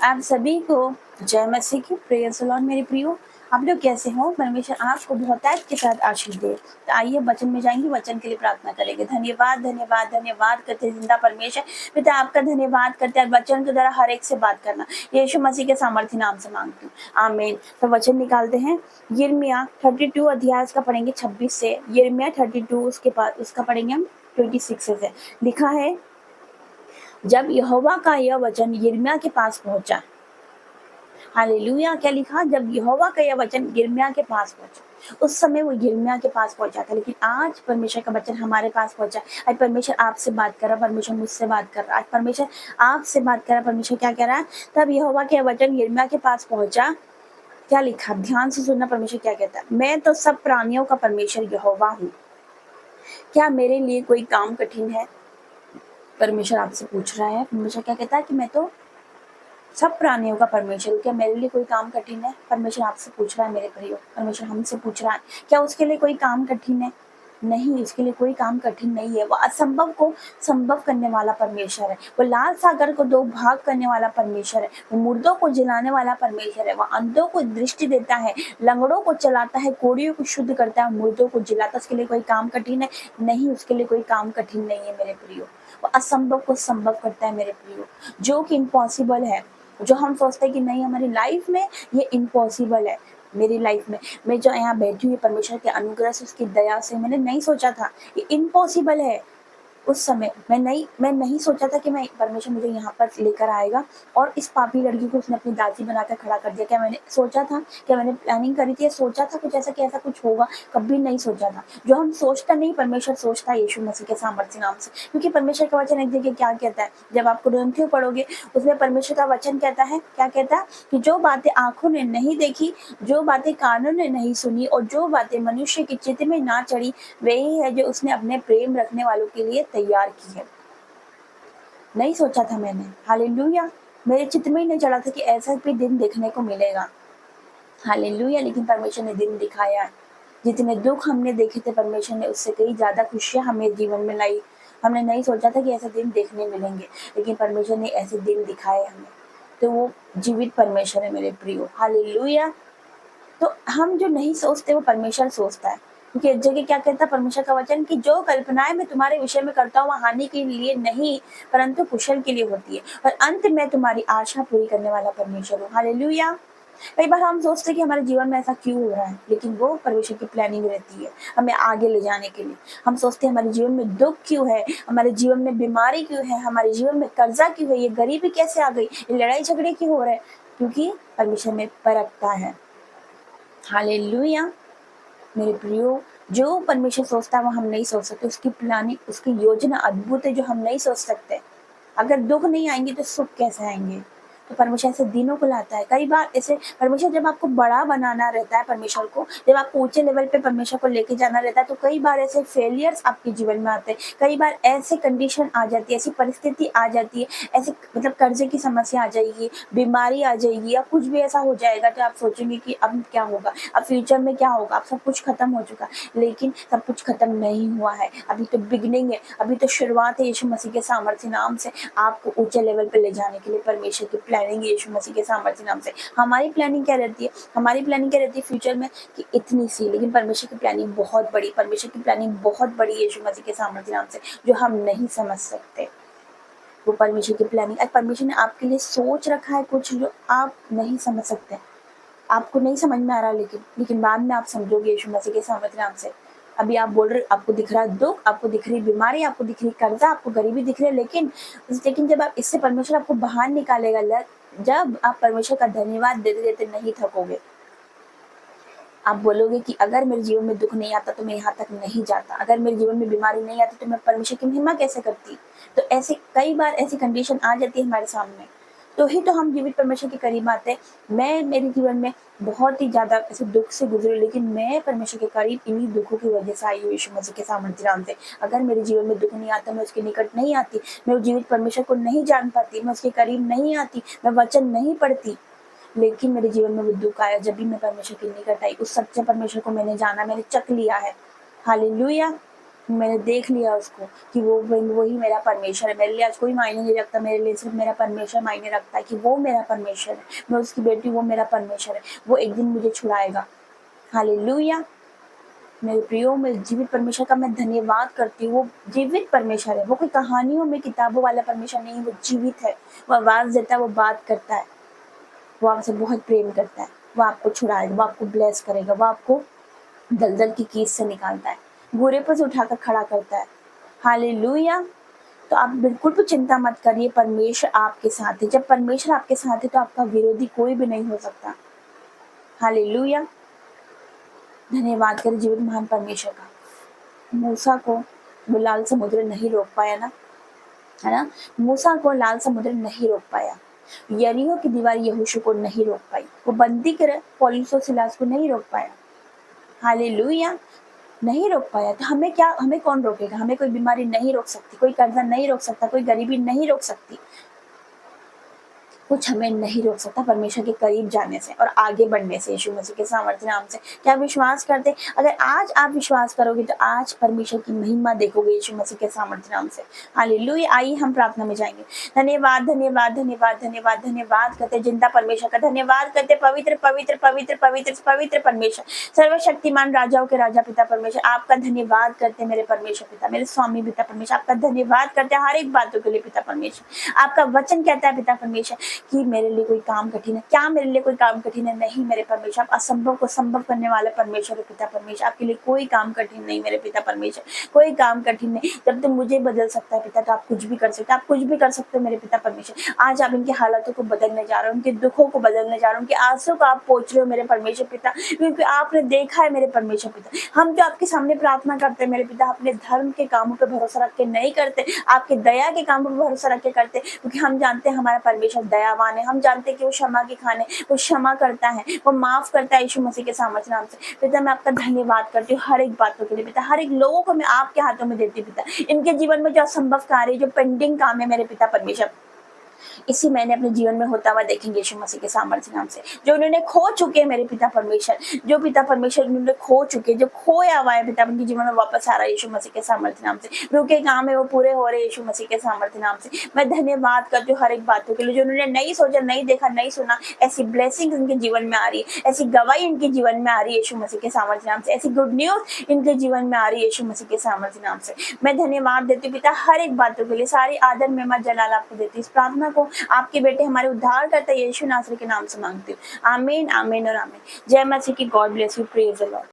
आप सभी को जय मसीह की। प्रेज़ द लॉर्ड मेरे प्रियो। आप लोग कैसे हो? परमेश्वर आपको बहुतायत के साथ आशीष दे। तो आइए वचन में जाएंगे, वचन के लिए प्रार्थना करेंगे। धन्यवाद धन्यवाद धन्यवाद करते जिंदा परमेश्वर पिता, आपका धन्यवाद करते हैं वचन के द्वारा हर एक से बात करना। यीशु मसीह के सामर्थ्य नाम से मांगती हूँ, आमीन। तो वचन निकालते हैं, यिर्मयाह 32 अध्याय उसका पढ़ेंगे 26 से। यिर्मयाह 32 उसके बाद उसका पढ़ेंगे हम 26 से। लिखा है, जब यहोवा का यह वचन यिर्मयाह के पास पहुंचा। हालेलुया। क्या लिखा? जब यहोवा का यह वचन यिर्मयाह के पास पहुंचा। उस समय वो यिर्मयाह के पास पहुंचा था, लेकिन आज परमेश्वर का वचन हमारे पास पहुंचा। आज परमेश्वर आपसे बात कर रहा, परमेश्वर मुझसे बात कर रहा। आज परमेश्वर आपसे बात कर रहा। परमेश्वर क्या कह रहा है? तब यहोवा का यह वचन यिर्मयाह के पास पहुंचा। क्या लिखा? ध्यान से सुनना, परमेश्वर क्या कहता है। मैं तो सब प्राणियों का परमेश्वर यहोवा हूँ, क्या मेरे लिए कोई काम कठिन है? परमेश्वर आपसे पूछ रहा है। परमेश्वर क्या कहता है कि मैं तो सब प्राणियों का परमेश्वर, क्या मेरे लिए कोई काम कठिन है? परमेश्वर आपसे पूछ रहा है मेरे प्रियो। परमेश्वर हमसे पूछ रहा है, क्या उसके लिए कोई काम कठिन है? नहीं, उसके लिए कोई काम कठिन नहीं है। वो असंभव को संभव करने वाला परमेश्वर है। वो लाल सागर को दो भाग करने वाला परमेश्वर है। वो मुर्दों को जिलाने वाला परमेश्वर है। वो अंधों को दृष्टि देता है, लंगड़ों को चलाता है, कोड़ियों को शुद्ध करता है, मुर्दों को जिलाता है। उसके लिए कोई काम कठिन है? नहीं, उसके लिए कोई काम कठिन नहीं है मेरे प्रियो। वो असंभव को संभव करता है मेरे प्रियो। जो कि इम्पॉसिबल है, जो हम सोचते हैं कि नहीं हमारी लाइफ में ये इम्पॉसिबल है, मेरी लाइफ में मैं जो यहाँ बैठी हुई परमेश्वर के अनुग्रह से, उसकी दया से मैंने नहीं सोचा था ये इम्पॉसिबल है। उस समय मैं नहीं सोचा था कि मैं परमेश्वर मुझे यहाँ पर लेकर आएगा और इस पापी लड़की को उसने अपनी दासी बनाकर खड़ा कर दिया। क्या मैंने सोचा था? क्या मैंने प्लानिंग करी थी? सोचा था कुछ ऐसा कि ऐसा कुछ होगा? कभी नहीं सोचा था। जो हम सोचता नहीं, परमेश्वर सोचता है यीशु मसीह के सामर्थ्य नाम से। क्योंकि परमेश्वर का वचन एक जगह क्या कहता है, जब आप कुरिन्थियों पढ़ोगे उसमें परमेश्वर का वचन कहता है, क्या कहता है कि जो बातें आंखों ने नहीं देखी, जो बातें कानों ने नहीं सुनी और जो बातें मनुष्य की चित्त में ना चढ़ी, वही है जो उसने अपने प्रेम रखने वालों के लिए तैयार की है। नहीं सोचा था मैंने, हालेलुया। मेरे चित्त में ही नहीं चढ़ा था कि ऐसा भी दिन देखने को मिलेगा, हालेलुया। लेकिन परमेश्वर ने दिन दिखाया है। जितने दुख हमने देखे थे, परमेश्वर ने उससे कई ज्यादा खुशियां हमें जीवन में लाई। हमने नहीं सोचा था कि ऐसे दिन देखने मिलेंगे, लेकिन परमेश्वर ने ऐसे दिन दिखाए हमें। तो वो जीवित परमेश्वर है मेरे प्रियो, हालेलुया। तो हम जो नहीं सोचते वो परमेश्वर सोचता है। क्योंकि एक जगह क्या कहता है परमेश्वर का वचन कि जो कल्पनाएं मैं तुम्हारे विषय में करता हूँ वह हानि के लिए नहीं परंतु कुशल के लिए होती है, और अंत में तुम्हारी आशा पूरी करने वाला परमेश्वर हूँ, हालेलुया। कई बार हम सोचते हैं कि हमारे जीवन में ऐसा क्यों हो रहा है, लेकिन वो परमेश्वर की प्लानिंग रहती है हमें आगे ले जाने के लिए। हम सोचते हैं हमारे जीवन में दुख क्यों है, हमारे जीवन में बीमारी क्यों है, हमारे जीवन में कर्जा क्यों है, ये गरीबी कैसे आ गई, ये लड़ाई झगड़े क्यों हो रहे हैं? क्योंकि परमेश्वर में परखता है, हालेलुया। मेरे प्रियो, जो परमेश्वर सोचता है वो हम नहीं सोच सकते। उसकी प्लानिंग, उसकी योजना अद्भुत है जो हम नहीं सोच सकते। अगर दुख नहीं आएंगे तो सुख कैसे आएंगे? तो परमेश्वर ऐसे दिनों को लाता है। कई बार ऐसे परमेश्वर जब आपको बड़ा बनाना रहता है, परमेश्वर को जब आपको ऊंचे लेवल पे परमेश्वर को लेके जाना रहता है, तो कई बार ऐसे फेलियर्स आपके जीवन में आते हैं। कई बार ऐसे कंडीशन आ जाती है, ऐसी परिस्थिति आ जाती है, ऐसे मतलब कर्जे की समस्या आ जाएगी, बीमारी आ जाएगी, या कुछ भी ऐसा हो जाएगा तो आप सोचेंगे कि अब क्या होगा, अब फ्यूचर में क्या होगा, अब सब कुछ खत्म हो चुका। लेकिन सब कुछ खत्म नहीं हुआ है, अभी तो बिगनिंग है, अभी तो शुरुआत है। यीशु मसीह के सामर्थ्य नाम से आपको ऊंचे लेवल पे ले जाने के लिए परमेश्वर की प्लानिंग यीशु मसीह के सामर्थ्य नाम से। हमारी प्लानिंग क्या रहती है? हमारी प्लानिंग क्या रहती है फ्यूचर में कि इतनी सी, लेकिन परमेश्वर की प्लानिंग बहुत बड़ी, परमेश्वर की प्लानिंग बहुत बड़ी यीशु मसीह के सामर्थ्य नाम से, जो हम नहीं समझ सकते। वो परमेश्वर की प्लानिंग, परमेश्वर ने आपके लिए सोच रखा है कुछ जो आप नहीं समझ सकते, आपको नहीं समझ में आ रहा, लेकिन बाद में आप समझोगे यीशु मसीह के सामर्थ्य नाम से। अभी आप बोल रहे, आपको दिख रहा है दुख, आपको दिख रही बीमारी, आपको दिख रही कर्जा, आपको गरीबी दिख रही है, लेकिन जब आप इससे परमेश्वर आपको बाहर निकालेगा, जब आप परमेश्वर का धन्यवाद देते देते नहीं थकोगे। आप बोलोगे कि अगर मेरे जीवन में दुख नहीं आता तो मैं यहाँ तक नहीं जाता, अगर मेरे जीवन में बीमारी नहीं आती तो मैं परमेश्वर की महिमा कैसे करती। तो ऐसे कई बार ऐसी कंडीशन आ जाती है हमारे सामने, तो ही तो हम जीवित परमेश्वर के करीब आते हैं। मैं मेरे जीवन में बहुत ही ज्यादा ऐसे दुख से गुजरी, लेकिन मैं परमेश्वर के करीब इन्हीं दुखों की वजह से आई हुई यीशु मसीह के सामर्थ्य नाम से। अगर मेरे जीवन में दुख नहीं आता, मैं उसके निकट नहीं आती, मैं जीवित परमेश्वर को नहीं जान पाती, मैं उसके करीब नहीं आती, मैं वचन नहीं पढ़ती। लेकिन मेरे जीवन में वो दुख आया जब भी मैं परमेश्वर के निकट आई, उस सच्चे परमेश्वर को मैंने जाना, मैंने चख लिया है, हालेलुया। मैंने देख लिया उसको कि वो वही मेरा परमेश्वर है। मेरे लिए आज कोई मायने नहीं रखता, मेरे लिए सिर्फ मेरा परमेश्वर मायने रखता है कि वो मेरा परमेश्वर है, मैं उसकी बेटी, वो मेरा परमेश्वर है। वो एक दिन मुझे छुड़ाएगा। हालेलुया। मेरे प्रियो, मैं जीवित परमेश्वर का मैं धन्यवाद करती हूँ। वो जीवित परमेश्वर है, वो कोई कहानियों में किताबों वाला परमेश्वर नहीं, वो जीवित है। वो आवाज देता है, वो बात करता है, वो आपसे बहुत प्रेम करता है। वो आपको छुड़ाएगा, वो आपको ब्लेस करेगा, वो आपको दलदल की कीस से निकालता है, बुरे पर से उठाकर खड़ा करता है। हालेलुया। तो आप बिल्कुल भी चिंता मत करिए, परमेश्वर आपके साथ है। जब परमेश्वर आपके साथ है तो आपका विरोधी कोई भी नहीं हो सकता। हालेलुया। धन्यवाद करें जीवित महान परमेश्वर का। मूसा को वो लाल समुद्र नहीं रोक पाया ना, है ना। मूसा को लाल समुद्र नहीं रोक पाया, यरीहो की दीवार यहोशू को नहीं रोक पाई, वो बंदी कर पौलुस और सिलास को नहीं रोक पाया। हालेलुया। नहीं रोक पाया तो हमें क्या, हमें कौन रोकेगा? हमें कोई बीमारी नहीं रोक सकती, कोई कर्जा नहीं रोक सकता, कोई गरीबी नहीं रोक सकती, कुछ हमें नहीं रोक सकता परमेश्वर के करीब जाने से और आगे बढ़ने से, यीशु मसीह के सामर्थ्य नाम से। क्या विश्वास करते? अगर आज आप विश्वास करोगे तो आज परमेश्वर की महिमा देखोगे यीशु मसीह के सामर्थ्य नाम से। हालेलुया। आइए हम प्रार्थना में जाएंगे। धन्यवाद धन्यवाद धन्यवाद धन्यवाद धन्यवाद करते जिंदा परमेश्वर का, धन्यवाद करते पवित्र पवित्र पवित्र पवित्र पवित्र परमेश्वर, सर्वशक्तिमान राजाओं के राजा पिता परमेश्वर, आपका धन्यवाद करते मेरे परमेश्वर पिता, मेरे स्वामी पिता परमेश्वर, आपका धन्यवाद करते हर एक बातों के लिए पिता परमेश्वर। आपका वचन कहता है पिता परमेश्वर कि मेरे लिए कोई काम कठिन है, क्या मेरे लिए कोई काम कठिन है? नहीं मेरे परमेश्वर, आप असंभव को संभव करने वाले परमेश्वर है पिता परमेश्वर, आपके लिए कोई काम कठिन नहीं मेरे पिता परमेश्वर, कोई काम कठिन नहीं। जब तुम मुझे बदल सकता है पिता तो आप कुछ भी कर सकते, आप कुछ भी कर सकते हो मेरे पिता परमेश्वर। आज आप इनके हालातों को बदलने जा रहे हो, उनके दुखों को बदलने जा रहे हो, उनके आंसू को आप पोंछ रहे हो मेरे परमेश्वर पिता, क्योंकि आपने देखा है मेरे परमेश्वर पिता। हम जो आपके सामने प्रार्थना करते हैं मेरे पिता, अपने धर्म के कामों पर भरोसा रख के नहीं करते, आपके दया के कामों पर भरोसा रख के करते, क्योंकि हम जानते हैं हमारा परमेश्वर दयावान है, हम जानते हैं कि वो क्षमा के खाने, वो क्षमा करता है, वो माफ करता है यीशु मसीह के सामर्थ्य नाम से। पिता मैं आपका धन्यवाद करती हूँ हर एक बातों के लिए पिता, हर एक लोगों को मैं आपके हाथों में देती हूँ पिता, इनके जीवन में जो असंभव कार्य, जो पेंडिंग काम है मेरे पिता परमेश्वर, इसी महीने अपने जीवन में होता हुआ देखेंगे यीशु मसीह के सामर्थ्य नाम से। जो उन्होंने खो चुके हैं मेरे पिता परमेश्वर, जो पिता परमेश्वर उन्होंने खो चुके, जो खोया हुआ है पिता उनके जीवन में वापस आ रहा है यीशु मसीह के सामर्थ्य नाम से। रुके काम है वो पूरे हो रहे यीशु मसीह के सामर्थ्य नाम से। मैं धन्यवाद करती हूँ हर एक बातों के लिए, जो उन्होंने नहीं सोचा, नहीं देखा, नहीं सुना, ऐसी ब्लेसिंग इनके जीवन में आ रही है, ऐसी गवाही इनके जीवन में आ रही है यीशु मसीह के सामर्थ्य नाम से, ऐसी गुड न्यूज इनके जीवन में आ रही है यीशु मसीह के सामर्थ्य नाम से। मैं धन्यवाद देती हूँ पिता हर एक बातों के लिए, सारी आदर महिमा जलाल आपको देती हूँ। इस प्रार्थना को आपके बेटे हमारे उद्धार करता यीशु नासरी के नाम से मांगती हूँ, आमीन आमीन और आमीन। जय मसीह की। God bless you. Praise the Lord.